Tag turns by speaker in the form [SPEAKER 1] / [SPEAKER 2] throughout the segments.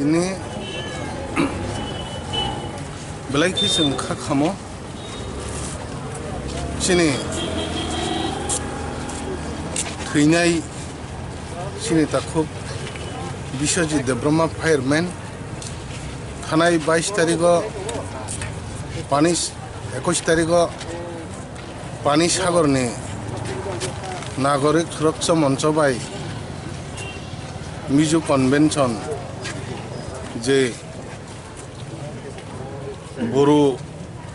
[SPEAKER 1] Ini belai kisah kamu sini थैनाय sini takub Biswajit Debrahma fireman थानाय 22 तारिखआव पानी 21 तारिखआव पानी सागरनि नागरिक सुरक्षा मंच बाय मिजु कन्वेंशन जे बरु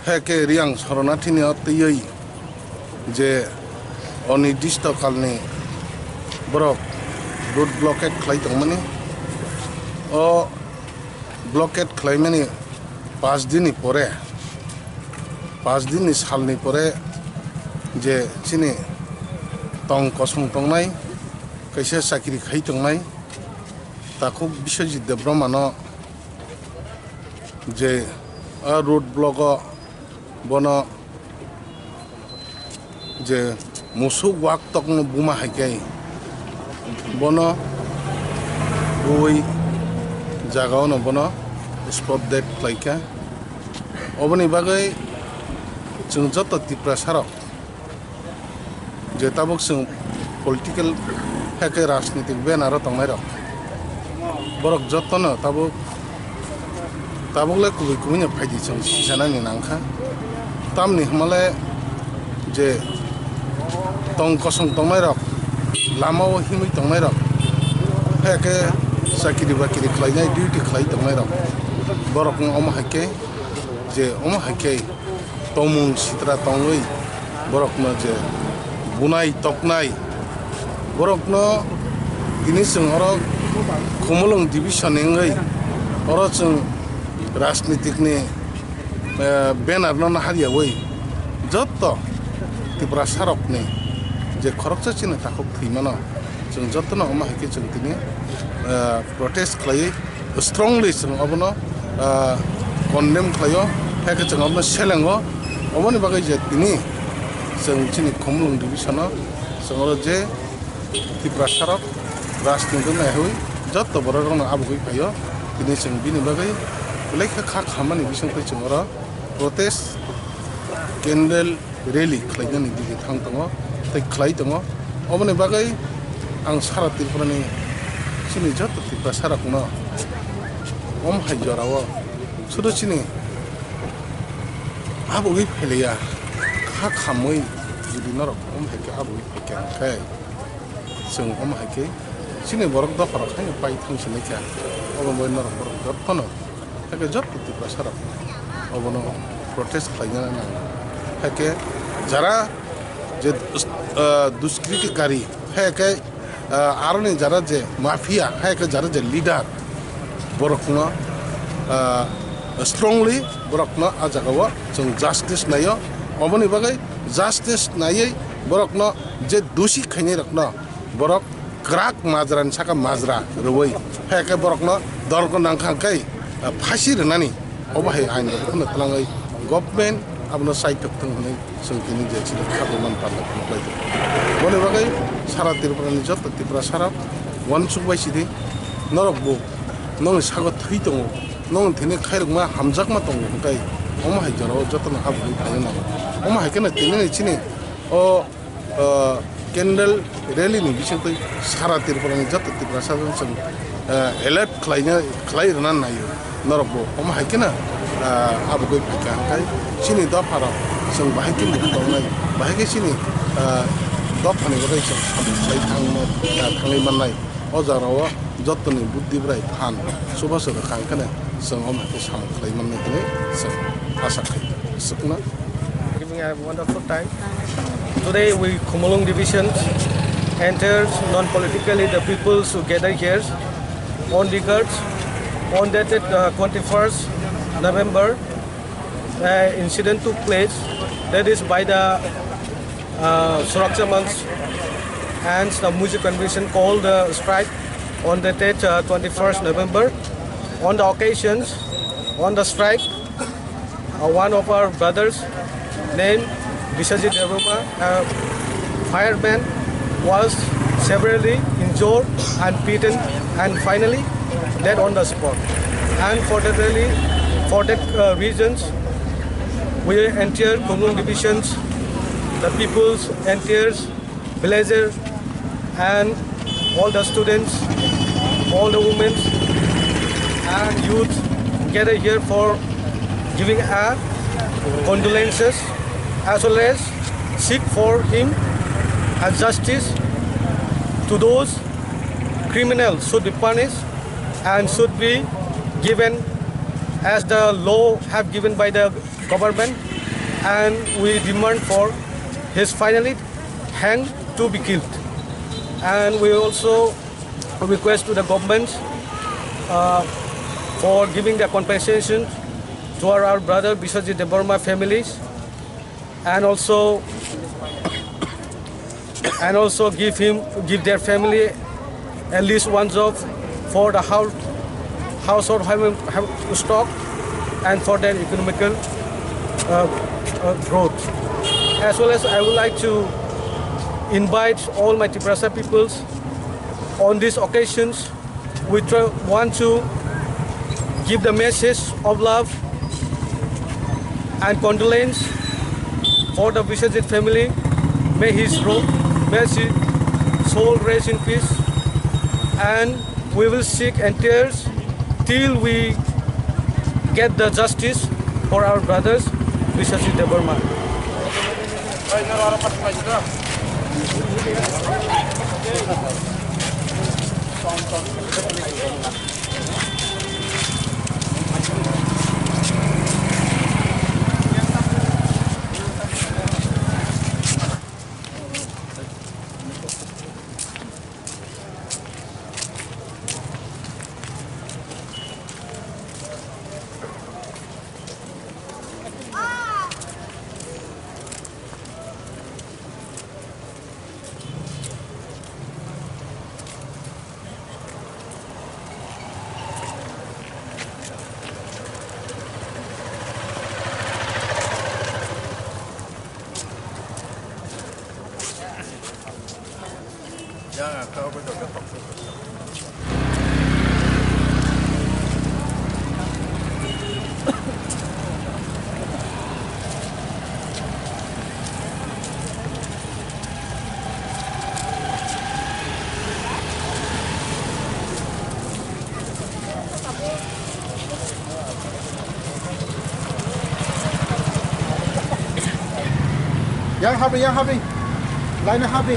[SPEAKER 1] हेके रियां शरणार्थीनि अतयै जे अनिर्दिष्ट कालनि बरफ रोड ब्लकेट खालामदोंमोन अ ब्लकेट खालामनायनि 5 दिननि परे 5 दिननि सालनि परे जे सिनि तंग कसंतंनाय कैसे साख्रि खायतंनाय ताखौ बिश्वजित देब्रह्मानो जे रोड ब्लक बन जे मुसु वाक तक बुमा हाइकाय बन ओइ जागावनो बन स्पॉट डेट लाइका अबनि बागै जों जत तिप्रा साराव जे ताबक जों political hake rajnitik banner tongnai rok borok jottono tabukle kubui ni phaidi chong janani nangkha tamni hmale je tong kosong tongnai rok lamao himui tongnai rok hake sakiri bakiri khlainai duty khlai tongnai rok borok no oma hake je oma hake tomung sitra tongoi borok no je bunai toknai borok no ini sing oro khumulung division engai oro chung rajnitik ni banner no haria oi jotto Tripura sarok ni je khoroksa chine takok thimano chung jotto no oma hake chung tini protest khlai strongly chung obono condemn khlayo hake chung obono selengo oboni bagai je tini chung chini khumulung division no chung oro je Tripura sarok rajnitik na hui jotto borok no abugoi phayo tini chung bini bagai lekha kha khamani bisang tai chung oro protest candle rally khlainani digi thang tongo tai khlai tongo oboni bagai ang sara Tripurani chini jotto Tripura sarak no hai jorao sudo chini abugoi pheleya kha khamoi judi norok haike abugoi pheken kai chung haike chini borok da parak hai pai thang chini kya obon norok borok jottono hake jotto Tripura sarak obono protest khlainana na hake jara je duskriti hake aroni jara je mafia hake jara je leader borokno strongly borokno ajagawa chung justice nayo oboni bagai justice nayai borokno je doshi khaini rakno borok krak majran saka majra roi hake borokno dorko nangkhangkai phasi rnani obahi ain khuna tlangai government abno saitok thangni sungtini je chile khaboman parla khlai bone bagai sara Tripurani jotto Tripura sarak wansukbai sidi norok bo nong sago thui tongo nong thini khairokma hamjakma tongo kai oma hai jaro jotto na habui phayna oma hai kana tini chini o candle rally ni bisingtoi sara Tripurani jotto Tripura sarak sung alert khlai rana nayo norok bo oma hai kana abugoi phaikan kai chini da phara sung bahai ki tongnai bahai ke chini da phani bagai sung sai thangai manai o jarawa jotto ni buddhi brai phan subasa da khang kana sung oma ke sam khlai manai tini sung asa khai sukna
[SPEAKER 2] giving a wonderful time. Today we Khumulung division enters non-politically the peoples who gather here on records on that 21st November incident took place, that is by the Suraksha Manch and the music convention called the strike on the date 21st November. On the occasions on the strike, one of our brothers named Biswajit Debarma, a fireman, was severely injured and beaten and finally dead on the spot. And for that reasons, we entire Khumulung divisions, the people's entire villagers and all the students, all the women and youth gather here for giving a condolences as well as seek for him as justice to those criminals should be punished and should be given as the law have given by the government, and we demand for his finally hanged to be killed. And we also request to the government for giving the compensation to our brother Biswajit Debarma families, and also give their family at least one job for the household stock and for their economical growth. As well as I would like to invite all my Tripura peoples on these occasions. We want to give the message of love and condolence for the Biswajit family. May his soul rest in peace, and we will seek and tears till we get the justice for our brothers, Biswaji Devarman.
[SPEAKER 3] Yang happy. Line happy.